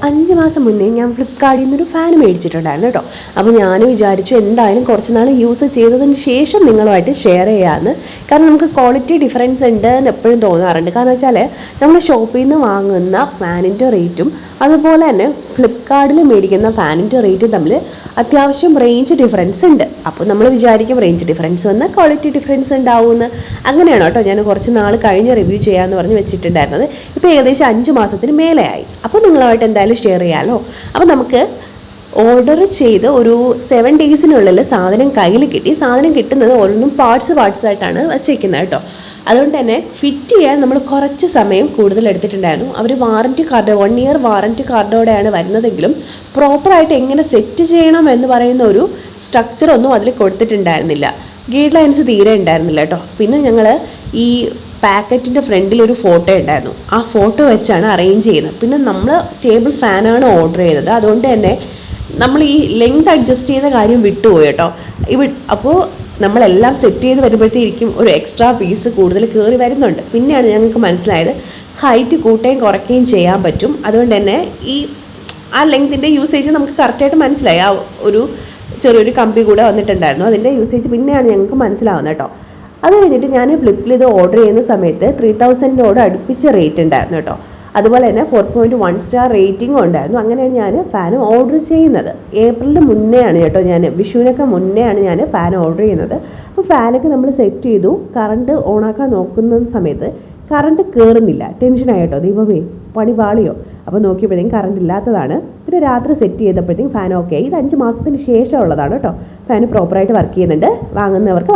5 മാസം മുന്നേ ഞാൻ ഫ്ലിപ്കാർട്ടിൽ നിന്നൊരു ഫാൻ മേടിച്ചിട്ടുണ്ടായിരുന്നു കേട്ടോ. അപ്പോൾ ഞാൻ വിചാരിച്ചു എന്തായാലും കുറച്ച് നാൾ യൂസ് ചെയ്തതിന് ശേഷം നിങ്ങളുമായിട്ട് ഷെയർ ചെയ്യാമെന്ന്. കാരണം നമുക്ക് ക്വാളിറ്റി ഡിഫറൻസ് ഉണ്ട് എന്ന് എപ്പോഴും തോന്നാറുണ്ട്. കാരണം വെച്ചാൽ നമ്മൾ ഷോപ്പിൽ നിന്ന് വാങ്ങുന്ന ഫാനിൻ്റെ റേറ്റും അതുപോലെ തന്നെ ഫ്ലിപ്കാർട്ടിൽ മേടിക്കുന്ന ഫാനിൻ്റെ റേറ്റും തമ്മിൽ അത്യാവശ്യം റേഞ്ച് ഡിഫറൻസ് ഉണ്ട്. അപ്പോൾ നമ്മൾ വിചാരിക്കും റേഞ്ച് ഡിഫറൻസ് വന്ന് ക്വാളിറ്റി ഡിഫറൻസ് ഉണ്ടാവുമെന്ന്. അങ്ങനെയാണ് കേട്ടോ ഞാൻ കുറച്ച് നാൾ കഴിഞ്ഞ് റിവ്യൂ ചെയ്യാമെന്ന് പറഞ്ഞ് വെച്ചിട്ടുണ്ടായിരുന്നത്. ഇപ്പോൾ ഏകദേശം 5 മാസത്തിന് മേലെയായി. അപ്പോൾ നിങ്ങളുമായിട്ട് എന്തായാലും ഷെയർ ചെയ്യാമല്ലോ. അപ്പോൾ നമുക്ക് ഓർഡർ ചെയ്ത് ഒരു 7 ഡേയ്സിനുള്ളിൽ സാധനം കയ്യിൽ കിട്ടി. സാധനം കിട്ടുന്നത് ഓരോന്നും പാർട്സായിട്ടാണ് വച്ചേക്കുന്നത് കേട്ടോ. അതുകൊണ്ട് തന്നെ ഫിറ്റ് ചെയ്യാൻ നമ്മൾ കുറച്ച് സമയം കൂടുതൽ എടുത്തിട്ടുണ്ടായിരുന്നു. അവർ വാറൻറ്റി കാർഡ് 1 ഇയർ വാറൻറ്റി കാർഡോടെയാണ് വരുന്നതെങ്കിലും പ്രോപ്പറായിട്ട് എങ്ങനെ സെറ്റ് ചെയ്യണം എന്ന് പറയുന്ന ഒരു സ്ട്രക്ചറൊന്നും അതിൽ കൊടുത്തിട്ടുണ്ടായിരുന്നില്ല. ഗൈഡ് ലൈൻസ് തീരെ ഉണ്ടായിരുന്നില്ല കേട്ടോ. പിന്നെ ഞങ്ങൾ ഈ പാക്കറ്റിൻ്റെ ഫ്രണ്ടിൽ ഒരു ഫോട്ടോ ഉണ്ടായിരുന്നു. ആ ഫോട്ടോ വെച്ചാണ് അറേഞ്ച് ചെയ്യുന്നത്. പിന്നെ നമ്മൾ ടേബിൾ ഫാനാണ് ഓർഡർ ചെയ്തത്. അതുകൊണ്ട് തന്നെ നമ്മൾ ഈ ലെങ്ത് അഡ്ജസ്റ്റ് ചെയ്യുന്ന കാര്യം വിട്ടുപോയി കേട്ടോ. അപ്പോൾ നമ്മളെല്ലാം സെറ്റ് ചെയ്ത് വരുമ്പോഴത്തേക്കും ഒരു എക്സ്ട്രാ പീസ് കൂടുതൽ കയറി വരുന്നുണ്ട്. പിന്നെയാണ് ഞങ്ങൾക്ക് മനസ്സിലായത് ഹൈറ്റ് കൂട്ടുകയും കുറയ്ക്കുകയും ചെയ്യാൻ പറ്റും. അതുകൊണ്ട് തന്നെ ആ ലെങ്തിൻ്റെ യൂസേജ് നമുക്ക് കറക്റ്റായിട്ട് മനസ്സിലായി. ആ ഒരു ചെറിയൊരു കമ്പി കൂടെ വന്നിട്ടുണ്ടായിരുന്നു. അതിൻ്റെ യൂസേജ് പിന്നെയാണ് ഞങ്ങൾക്ക് മനസ്സിലാവുന്നത് കേട്ടോ. അത് കഴിഞ്ഞിട്ട് ഞാൻ ഫ്ലിപ്പിൽ ഇത് ഓർഡർ ചെയ്യുന്ന സമയത്ത് 3000 അടുപ്പിച്ച റേറ്റ് ഉണ്ടായിരുന്നു കേട്ടോ. അതുപോലെ തന്നെ 4.1 സ്റ്റാർ റേറ്റിംഗും ഉണ്ടായിരുന്നു. അങ്ങനെയാണ് ഞാൻ ഫാൻ ഓർഡർ ചെയ്യുന്നത്. ഏപ്രിലിന് മുന്നെയാണ് കേട്ടോ, ഞാൻ വിഷുവിനൊക്കെ മുന്നെയാണ് ഞാൻ ഫാൻ ഓർഡർ ചെയ്യുന്നത്. അപ്പോൾ ഫാനൊക്കെ നമ്മൾ സെറ്റ് ചെയ്തു. കറണ്ട് ഓണാക്കാൻ നോക്കുന്ന സമയത്ത് കറണ്ട് കയറുന്നില്ല. ടെൻഷനായി കേട്ടോ, ദൈവമേ പണി പാളിയോ. അപ്പോൾ നോക്കിയപ്പോഴത്തേക്കും കറണ്ട് ഇല്ലാത്തതാണ്. പിന്നെ രാത്രി സെറ്റ് ചെയ്തപ്പോഴത്തേക്കും ഫാൻ ഓക്കെ ആയി. ഇത് 5 മാസത്തിന് ശേഷം ഉള്ളതാണ് കേട്ടോ. ഫാൻ പ്രോപ്പറായിട്ട് വർക്ക് ചെയ്യുന്നുണ്ട്. വാങ്ങുന്നവർക്ക്